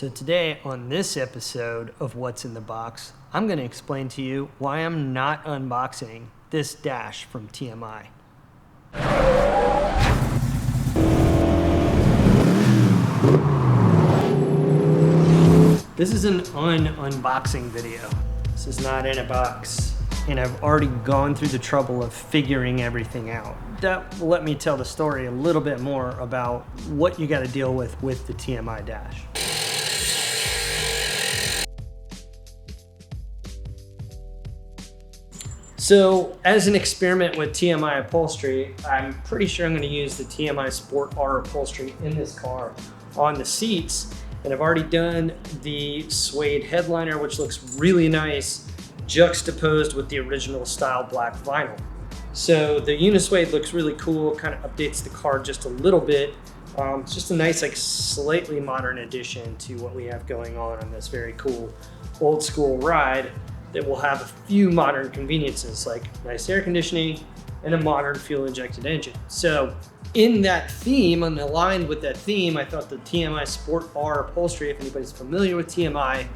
So today on this episode of What's in the Box, I'm going to explain to you why I'm not unboxing this dash from TMI. This is an unboxing video. This is not in a box, and I've already gone through the trouble of figuring everything out. That will let me tell the story a little bit more about what you got to deal with the TMI dash. So as an experiment with TMI Upholstery, I'm pretty sure I'm going to use the TMI Sport R upholstery in this car on the seats. And I've already done the suede headliner, which looks really nice, juxtaposed with the original style black vinyl. So the Unisuede looks really cool, kind of updates the car just a little bit. It's just a nice, like slightly modern addition to what we have going on this very cool old school ride that will have a few modern conveniences like nice air conditioning and a modern fuel injected engine. So in that theme and aligned with that theme, I thought the TMI Sport R upholstery, if anybody's familiar with TMI,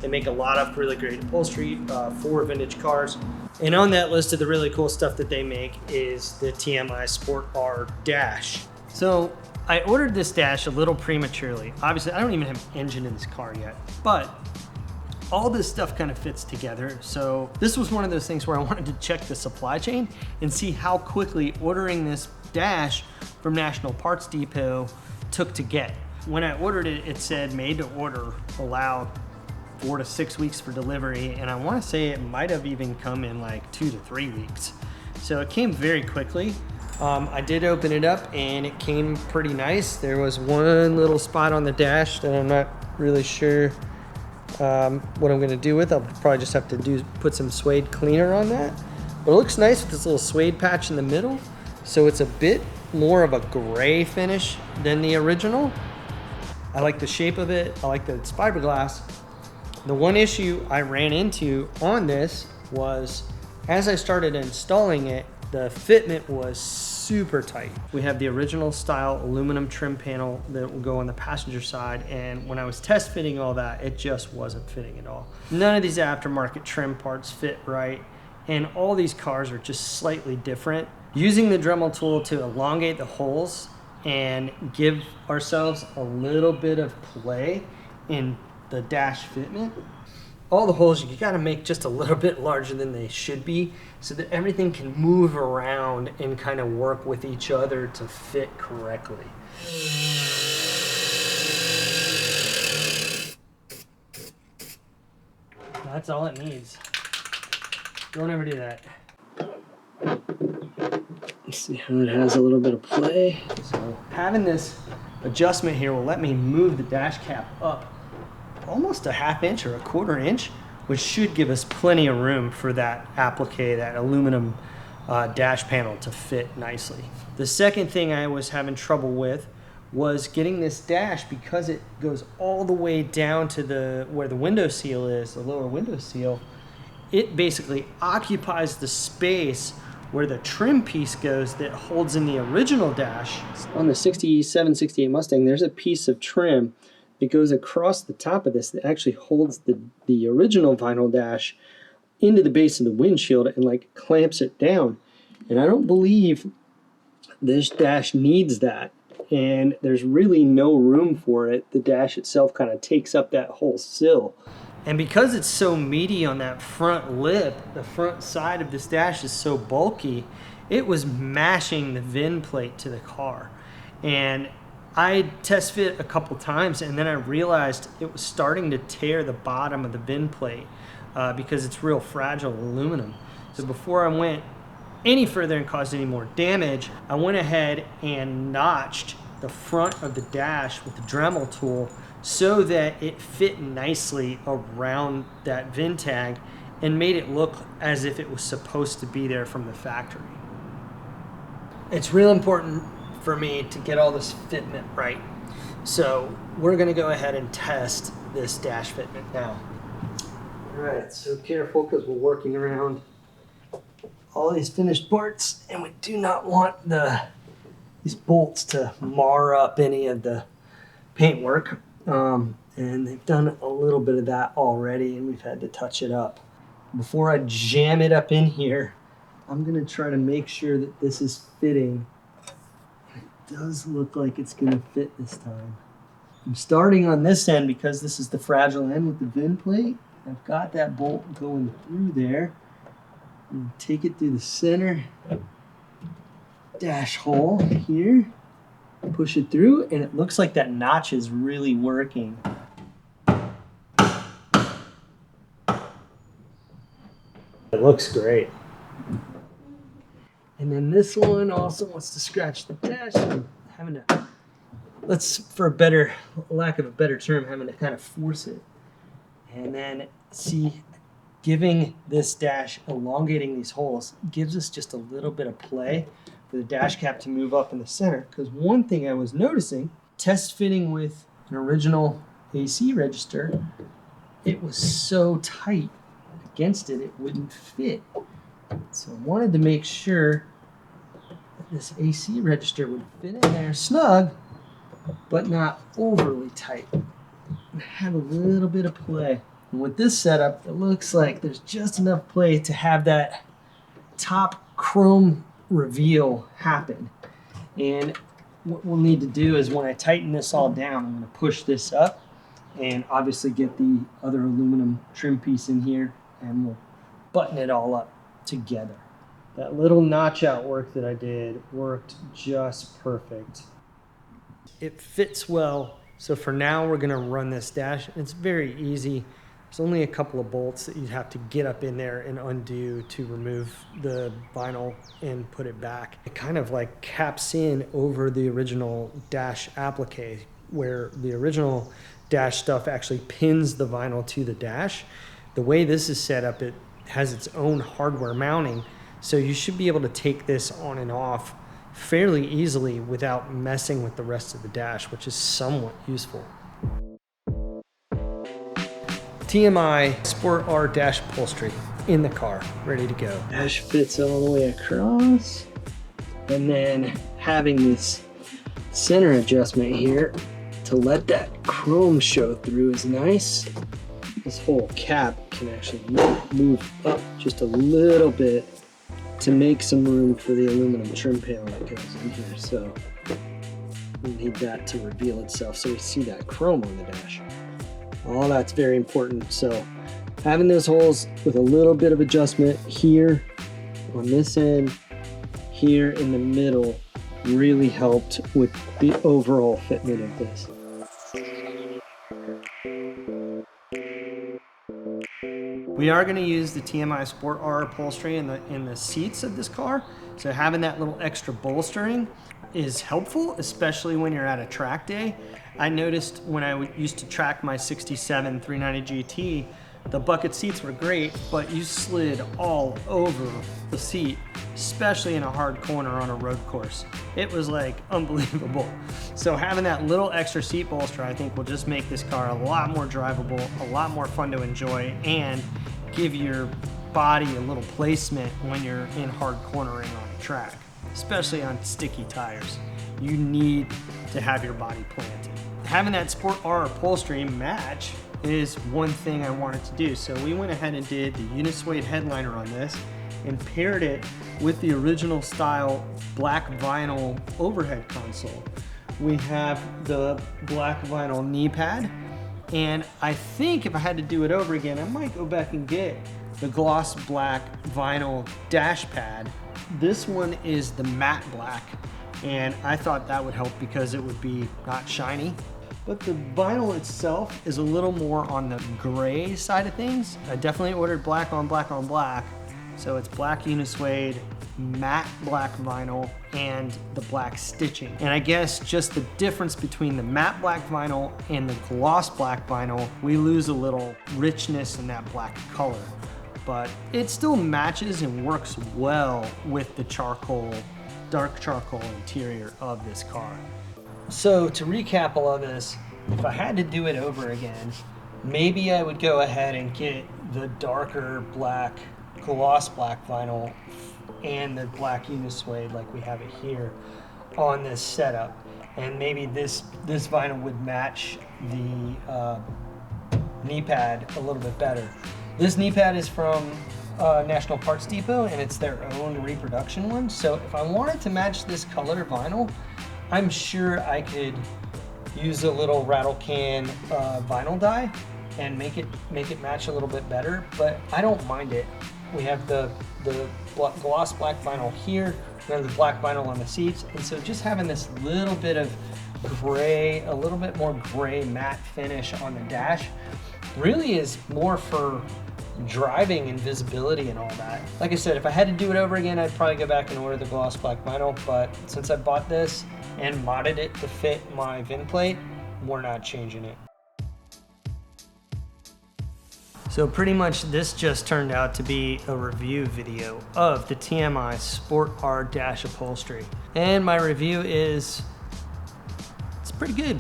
they make a lot of really great upholstery for vintage cars. And on that list of the really cool stuff that they make is the TMI Sport R dash. So I ordered this dash a little prematurely. Obviously, I don't even have an engine in this car yet, but all this stuff kind of fits together. So this was one of those things where I wanted to check the supply chain and see how quickly ordering this dash from National Parts Depot took to get. When I ordered it, it said made to order, allowed 4 to 6 weeks for delivery. And I want to say it might have even come in like 2 to 3 weeks. So it came very quickly. I did open it up and it came pretty nice. There was one little spot on the dash that I'm not really sure what I'm going to do with. I'll probably just have to put some suede cleaner on that. But it looks nice with this little suede patch in the middle. So it's a bit more of a gray finish than the original. I like the shape of it. I like that it's fiberglass. The one issue I ran into on this was as I started installing it, the fitment was super tight. We have the original style aluminum trim panel that will go on the passenger side, and when I was test fitting all that, it just wasn't fitting at all. None of these aftermarket trim parts fit right, and all these cars are just slightly different. Using the Dremel tool to elongate the holes and give ourselves a little bit of play in the dash fitment, all the holes you gotta make just a little bit larger than they should be so that everything can move around and kind of work with each other to fit correctly. That's all it needs. Don't ever do that. Let's see how it has a little bit of play. So having this adjustment here will let me move the dash cap up almost a ½ inch or a ¼ inch, which should give us plenty of room for that applique, that aluminum dash panel to fit nicely. The second thing I was having trouble with was getting this dash, because it goes all the way down to where the window seal is, the lower window seal. It basically occupies the space where the trim piece goes that holds in the original dash. On the 67, 68 Mustang, there's a piece of trim that goes across the top of this that actually holds the original vinyl dash into the base of the windshield and like clamps it down. And I don't believe this dash needs that. And there's really no room for it. The dash itself kind of takes up that whole sill. And because it's so meaty on that front lip, the front side of this dash is so bulky, it was mashing the VIN plate to the car. And I test fit a couple times, and then I realized it was starting to tear the bottom of the VIN plate because it's real fragile aluminum. So before I went any further and caused any more damage, I went ahead and notched the front of the dash with the Dremel tool so that it fit nicely around that VIN tag and made it look as if it was supposed to be there from the factory. It's real important for me to get all this fitment right. So we're gonna go ahead and test this dash fitment now. All right, so careful because we're working around all these finished parts and we do not want these bolts to mar up any of the paintwork. And they've done a little bit of that already, and we've had to touch it up. Before I jam it up in here, I'm gonna try to make sure that this is fitting. It does look like it's gonna fit this time. I'm starting on this end because this is the fragile end with the VIN plate. I've got that bolt going through there. I'm gonna take it through the center dash hole here, push it through, and it looks like that notch is really working. It looks great. And then this one also wants to scratch the dash. I'm having to, for a better, lack of a better term, having to kind of force it. And then see, giving this dash, elongating these holes, gives us just a little bit of play for the dash cap to move up in the center. Because one thing I was noticing, test fitting with an original AC register, it was so tight against it, it wouldn't fit. So I wanted to make sure that this AC register would fit in there snug, but not overly tight. And have a little bit of play. And with this setup, it looks like there's just enough play to have that top chrome reveal happen. And what we'll need to do is when I tighten this all down, I'm going to push this up and obviously get the other aluminum trim piece in here, and we'll button it all up together. That little notch out work that I did worked just perfect. It fits well, so for now we're gonna run this dash. It's very easy. There's only a couple of bolts that you have to get up in there and undo to remove the vinyl and put it back. It kind of like caps in over the original dash applique, where the original dash stuff actually pins the vinyl to the dash. The way this is set up, it has its own hardware mounting, so you should be able to take this on and off fairly easily without messing with the rest of the dash, which is somewhat useful. TMI Sport R dash upholstery in the car, ready to go. Dash fits all the way across, and then having this center adjustment here to let that chrome show through is nice. This whole cap can actually move up just a little bit to make some room for the aluminum trim panel that goes in here. So we need that to reveal itself so we see that chrome on the dash. All that's very important. So having those holes with a little bit of adjustment here on this end, here in the middle, really helped with the overall fitment of this. We are going to use the TMI Sport R upholstery in the seats of this car, so having that little extra bolstering is helpful, especially when you're at a track day. I noticed when I used to track my 67 390 GT, the bucket seats were great, but you slid all over the seat, especially in a hard corner on a road course. It was like unbelievable. So having that little extra seat bolster, I think, will just make this car a lot more drivable, a lot more fun to enjoy, and give your body a little placement when you're in hard cornering on a track, especially on sticky tires. You need to have your body planted. Having that Sport R upholstery match is one thing I wanted to do. So we went ahead and did the Unisuede headliner on this and paired it with the original style black vinyl overhead console. We have the black vinyl knee pad, and I think if I had to do it over again, I might go back and get the gloss black vinyl dash pad. This one is the matte black, and I thought that would help because it would be not shiny. But the vinyl itself is a little more on the gray side of things. I definitely ordered black on black on black. So it's black Unisuede, matte black vinyl, and the black stitching. And I guess just the difference between the matte black vinyl and the gloss black vinyl, we lose a little richness in that black color. But it still matches and works well with the charcoal, dark charcoal interior of this car. So to recap all of this, if I had to do it over again, maybe I would go ahead and get the darker black, gloss black vinyl and the black Unisuede like we have it here on this setup. and maybe this vinyl would match the knee pad a little bit better. This knee pad is from National Parts Depot, and it's their own reproduction one. So if I wanted to match this color vinyl, I'm sure I could use a little rattle can vinyl dye and make it match a little bit better, but I don't mind it. We have the gloss black vinyl here, we have the black vinyl on the seats, and so just having this little bit of gray, a little bit more gray matte finish on the dash really is more for driving and visibility and all that. Like I said, if I had to do it over again, I'd probably go back and order the gloss black vinyl, but since I bought this and modded it to fit my VIN plate, we're not changing it. So pretty much this just turned out to be a review video of the TMI Sport R dash upholstery. And my review is, it's pretty good.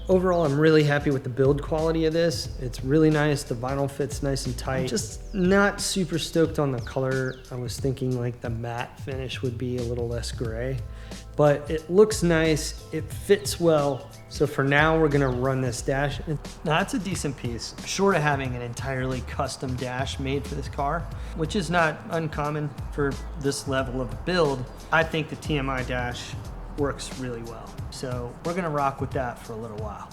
Overall, I'm really happy with the build quality of this. It's really nice. The vinyl fits nice and tight. Just not super stoked on the color. I was thinking like the matte finish would be a little less gray, but it looks nice. It fits well. So for now, we're gonna run this dash. Now that's a decent piece, short of having an entirely custom dash made for this car, which is not uncommon for this level of a build. I think the TMI dash works really well. So we're gonna rock with that for a little while.